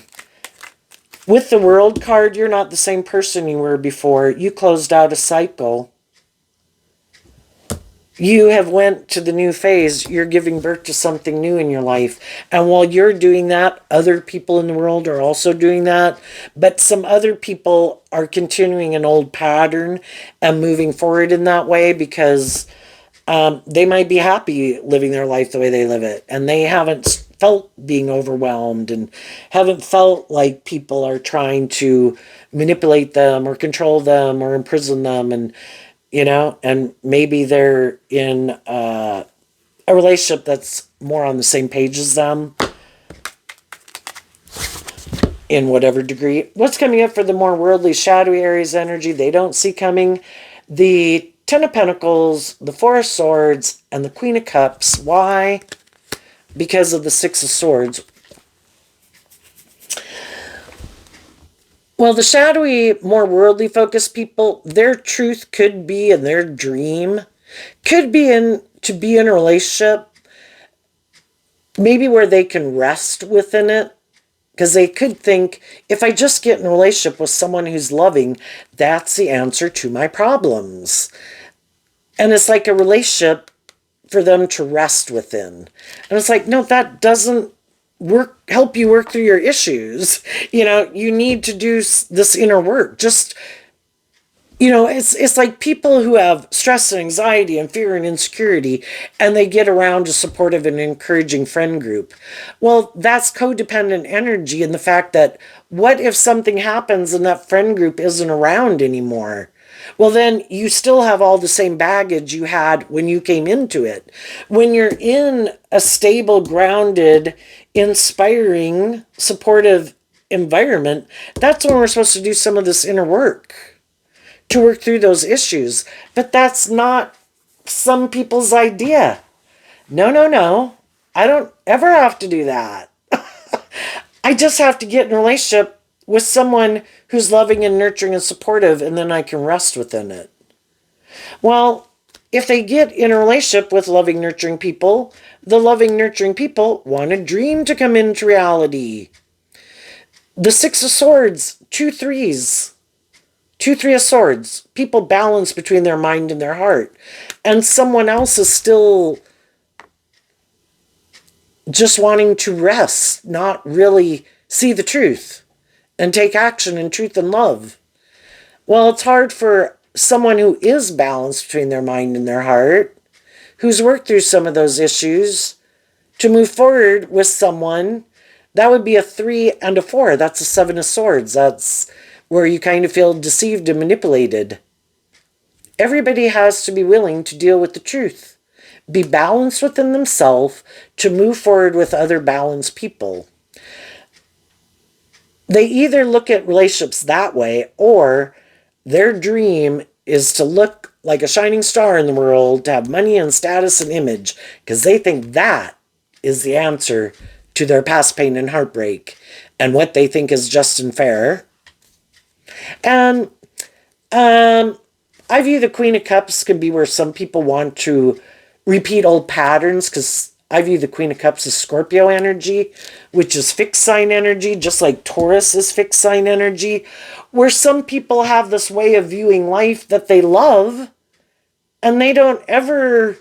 With the World card, you're not the same person you were before. You closed out a cycle. You have went to the new phase. You're giving birth to something new in your life. And while you're doing that, other people in the world are also doing that. But some other people are continuing an old pattern and moving forward in that way because they might be happy living their life the way they live it. And they haven't felt being overwhelmed and haven't felt like people are trying to manipulate them or control them or imprison them. And maybe they're in a relationship that's more on the same page as them in whatever degree. What's coming up for the more worldly, shadowy Aries energy they don't see coming? The Ten of Pentacles, the Four of Swords, and the Queen of Cups. Why? Because of the Six of Swords. Well, the shadowy, more worldly focused people, their truth could be in their dream, could be to be in a relationship, maybe where they can rest within it, because they could think, if I just get in a relationship with someone who's loving, that's the answer to my problems. And it's like a relationship for them to rest within. And it's like, no, that doesn't help you work through your issues. You need to do this inner work. Just, it's like people who have stress and anxiety and fear and insecurity, and they get around a supportive and encouraging friend group. Well, that's codependent energy, and the fact that what if something happens and that friend group isn't around anymore? Well, then you still have all the same baggage you had when you came into it. When you're in a stable, grounded, inspiring, supportive environment, that's when we're supposed to do some of this inner work to work through those issues. But that's not some people's idea. No, no, no. I don't ever have to do that. I just have to get in a relationship with someone who's loving and nurturing and supportive, and then I can rest within it. Well, if they get in a relationship with loving, nurturing people, the loving, nurturing people want a dream to come into reality. The Six of Swords, 2 threes. 2 3 of Swords. People balance between their mind and their heart. And someone else is still just wanting to rest, not really see the truth and take action in truth and love. Well, it's hard for someone who is balanced between their mind and their heart, who's worked through some of those issues, to move forward with someone. That would be a 3 and a 4. That's a 7 of Swords. That's where you kind of feel deceived and manipulated. Everybody has to be willing to deal with the truth, be balanced within themselves to move forward with other balanced people. They either look at relationships that way, or their dream is to look like a shining star in the world, to have money and status and image, because they think that is the answer to their past pain and heartbreak and what they think is just and fair. And I view the Queen of Cups can be where some people want to repeat old patterns, because I view the Queen of Cups as Scorpio energy, which is fixed sign energy, just like Taurus is fixed sign energy, where some people have this way of viewing life that they love, and they don't ever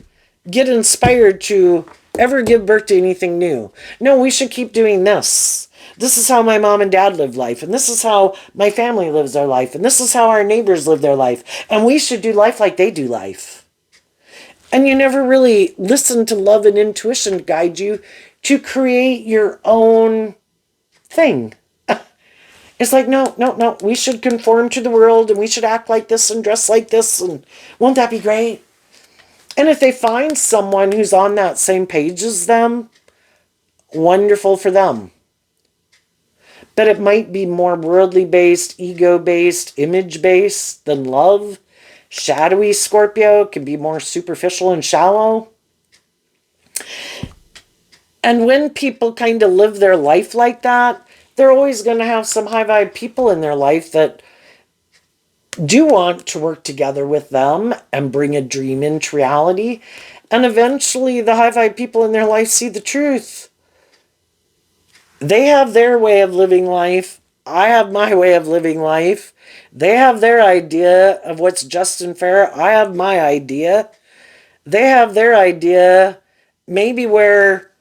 get inspired to ever give birth to anything new. No, we should keep doing this. This is how my mom and dad live life. And this is how my family lives their life. And this is how our neighbors live their life. And we should do life like they do life. And you never really listen to love and intuition guide you to create your own thing. It's like, no, no, no, we should conform to the world and we should act like this and dress like this. And won't that be great? And if they find someone who's on that same page as them, wonderful for them. But it might be more worldly based, ego based, image based than love. Shadowy Scorpio can be more superficial and shallow. And when people kind of live their life like that, they're always going to have some high vibe people in their life that do want to work together with them and bring a dream into reality. And eventually the high vibe people in their life see the truth. They have their way of living life. I have my way of living life. They have their idea of what's just and fair. I have my idea. They have their idea, maybe where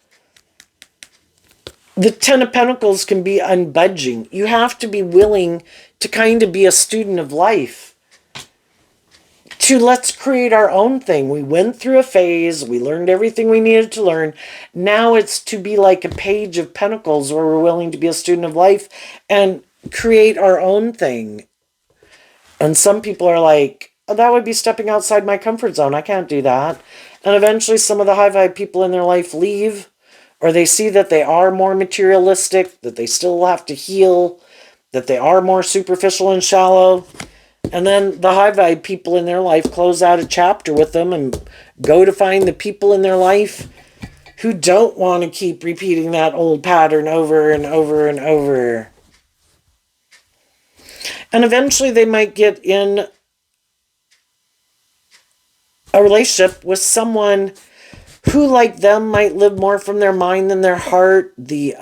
the Ten of Pentacles can be unbudging. You have to be willing to kind of be a student of life. To let's create our own thing. We went through a phase. We learned everything we needed to learn. Now it's to be like a page of Pentacles where we're willing to be a student of life and create our own thing. And some people are like, oh, that would be stepping outside my comfort zone. I can't do that. And eventually some of the high vibe people in their life leave, or they see that they are more materialistic, that they still have to heal, that they are more superficial and shallow. And then the high vibe people in their life close out a chapter with them and go to find the people in their life who don't want to keep repeating that old pattern over and over and over. And eventually they might get in a relationship with someone who, like them, might live more from their mind than their heart. The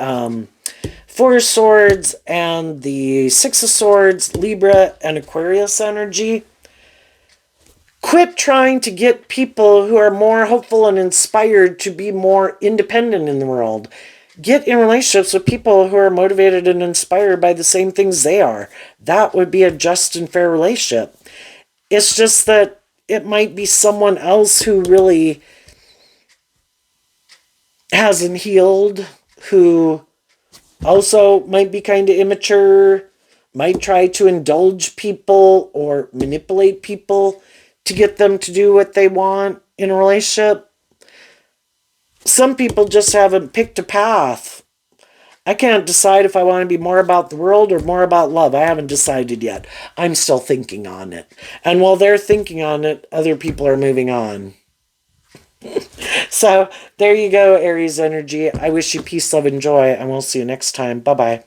Four of Swords and the Six of Swords, Libra and Aquarius energy. Quit trying to get people who are more hopeful and inspired to be more independent in the world. Get in relationships with people who are motivated and inspired by the same things they are. That would be a just and fair relationship. It's just that it might be someone else who really hasn't healed, who also might be kind of immature, might try to indulge people or manipulate people to get them to do what they want in a relationship. Some people just haven't picked a path. I can't decide if I want to be more about the world or more about love. I haven't decided yet. I'm still thinking on it. And while they're thinking on it, other people are moving on. So there you go, Aries energy. I wish you peace, love, and joy, and we'll see you next time. Bye-bye.